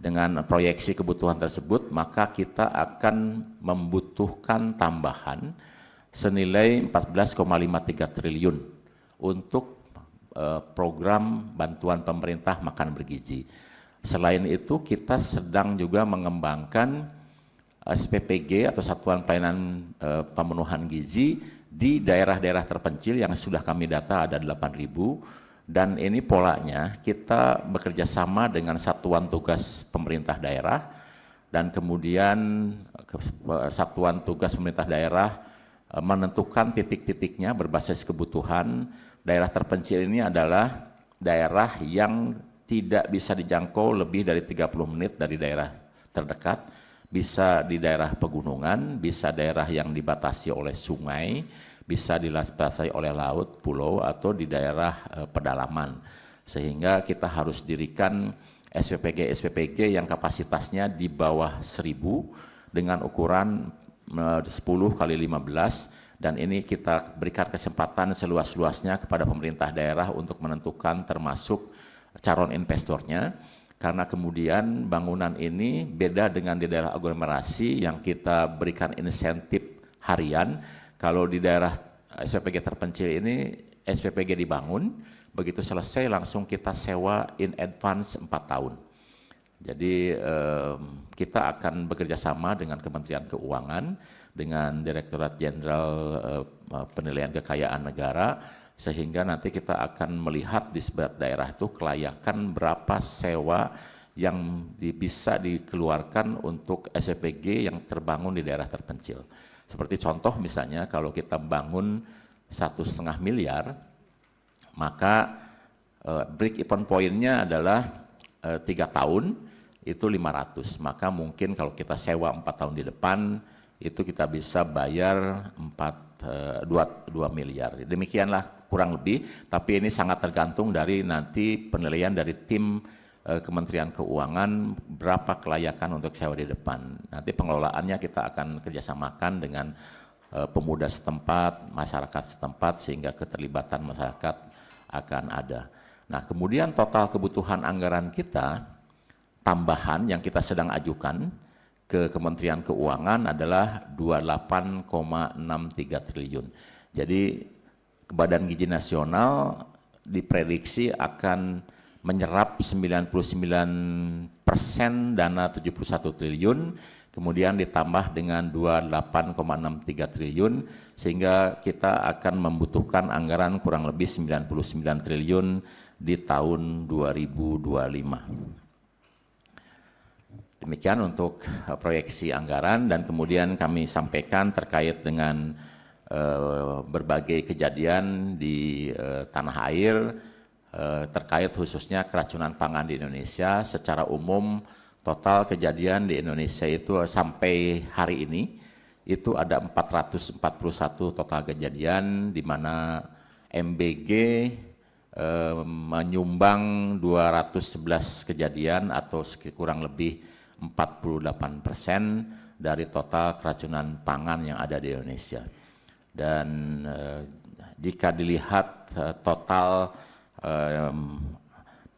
Dengan proyeksi kebutuhan tersebut, maka kita akan membutuhkan tambahan senilai 14,53 triliun untuk program bantuan pemerintah makan bergizi. Selain itu, kita sedang juga mengembangkan SPPG atau Satuan Pelayanan Pemenuhan Gizi di daerah-daerah terpencil yang sudah kami data ada 8.000. Dan ini polanya kita bekerja sama dengan satuan tugas pemerintah daerah dan kemudian satuan tugas pemerintah daerah menentukan titik-titiknya berbasis kebutuhan. Daerah terpencil ini adalah daerah yang tidak bisa dijangkau lebih dari 30 menit dari daerah terdekat, bisa di daerah pegunungan, bisa daerah yang dibatasi oleh sungai, bisa dibatasi oleh laut, pulau, atau di daerah pedalaman. Sehingga kita harus dirikan SPPG yang kapasitasnya di bawah 1.000 dengan ukuran 10 kali 15, dan ini kita berikan kesempatan seluas-luasnya kepada pemerintah daerah untuk menentukan termasuk calon investornya, karena kemudian bangunan ini beda dengan di daerah aglomerasi yang kita berikan insentif harian. Kalau di daerah SPPG terpencil ini, SPPG dibangun, begitu selesai langsung kita sewa in advance 4 tahun. Jadi kita akan bekerja sama dengan Kementerian Keuangan, dengan Direktorat Jenderal Penilaian Kekayaan Negara, sehingga nanti kita akan melihat di sebelah daerah itu kelayakan berapa sewa yang bisa dikeluarkan untuk SPPG yang terbangun di daerah terpencil. Seperti contoh misalnya kalau kita bangun 1,5 miliar, maka break even point-nya adalah 3 tahun, itu 500. Maka mungkin kalau kita sewa 4 tahun di depan, itu kita bisa bayar 2 miliar. Demikianlah kurang lebih, tapi ini sangat tergantung dari nanti penilaian dari tim Kementerian Keuangan berapa kelayakan untuk sewa di depan. Nanti pengelolaannya kita akan kerjasamakan dengan pemuda setempat, masyarakat setempat, sehingga keterlibatan masyarakat akan ada. Nah, kemudian total kebutuhan anggaran kita tambahan yang kita sedang ajukan ke Kementerian Keuangan adalah 28,63 triliun. Jadi Badan Gizi Nasional diprediksi akan menyerap 99% dana 71 triliun, kemudian ditambah dengan 28,63 triliun, sehingga kita akan membutuhkan anggaran kurang lebih 99 triliun di tahun 2025. Demikian untuk proyeksi anggaran, dan kemudian kami sampaikan terkait dengan berbagai kejadian di tanah air, terkait khususnya keracunan pangan di Indonesia. Secara umum total kejadian di Indonesia itu sampai hari ini itu ada 441 total kejadian, di mana MBG menyumbang 211 kejadian atau kurang lebih 48% dari total keracunan pangan yang ada di Indonesia. Dan jika dilihat total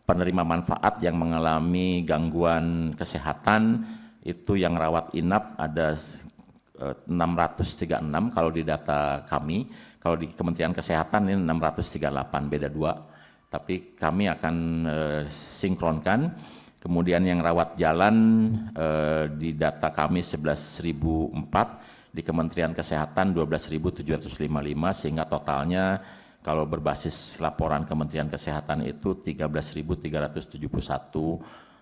penerima manfaat yang mengalami gangguan kesehatan, itu yang rawat inap ada 636 kalau di data kami. Kalau di Kementerian Kesehatan ini 638, beda 2, tapi kami akan sinkronkan. Kemudian yang rawat jalan di data kami 11.004, di Kementerian Kesehatan 12.755, sehingga totalnya kalau berbasis laporan Kementerian Kesehatan itu 13.371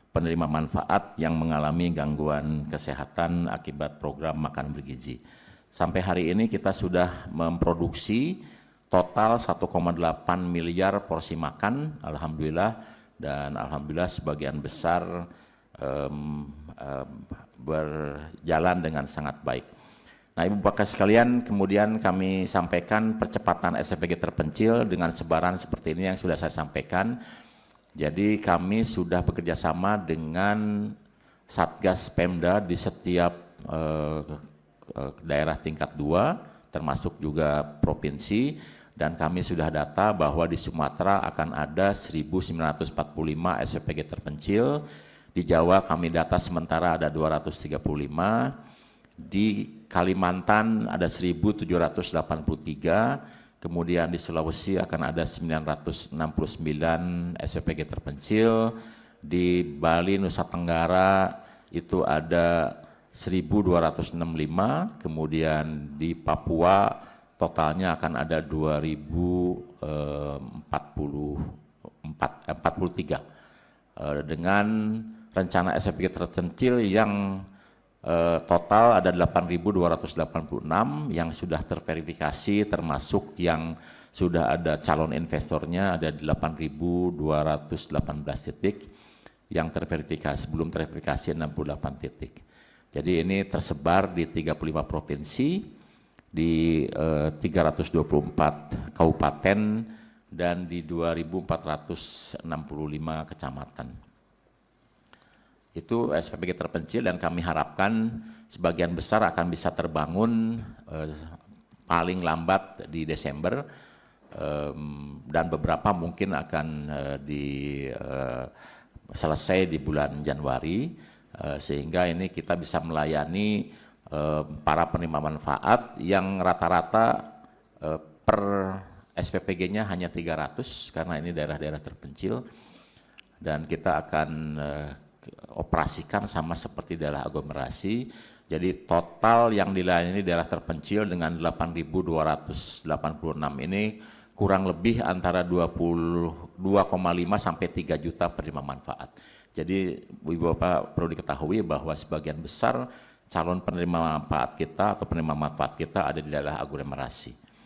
penerima manfaat yang mengalami gangguan kesehatan akibat program makan bergizi. Sampai hari ini kita sudah memproduksi total 1,8 miliar porsi makan, alhamdulillah, dan alhamdulillah sebagian besar berjalan dengan sangat baik. Nah, Ibu Bapak sekalian, kemudian kami sampaikan percepatan SPPG terpencil dengan sebaran seperti ini yang sudah saya sampaikan. Jadi kami sudah bekerja sama dengan Satgas Pemda di setiap daerah tingkat 2, termasuk juga provinsi, dan kami sudah data bahwa di Sumatera akan ada 1.945 SPPG terpencil, Di Jawa kami data sementara ada 235, di Kalimantan ada 1.783, kemudian di Sulawesi akan ada 969 SPPG terpencil, di Bali, Nusa Tenggara itu ada 1.265, kemudian di Papua totalnya akan ada 2.043 dengan rencana SPPG terpencil yang total ada 8.286 yang sudah terverifikasi, termasuk yang sudah ada calon investornya ada 8.218 titik, yang terverifikasi, belum terverifikasi 68 titik. Jadi ini tersebar di 35 provinsi, di 324 kabupaten, dan di 2.465 kecamatan. Itu SPPG terpencil, dan kami harapkan sebagian besar akan bisa terbangun paling lambat di Desember, dan beberapa mungkin akan selesai di bulan Januari, sehingga ini kita bisa melayani para penerima manfaat yang rata-rata per SPPG-nya hanya 300 karena ini daerah-daerah terpencil, dan kita akan operasikan sama seperti daerah aglomerasi. Jadi total yang dilayani daerah terpencil dengan 8.286 ini kurang lebih antara 2,5 sampai 3 juta penerima manfaat. Jadi Ibu Bapak perlu diketahui bahwa sebagian besar calon penerima manfaat kita atau penerima manfaat kita ada di daerah aglomerasi.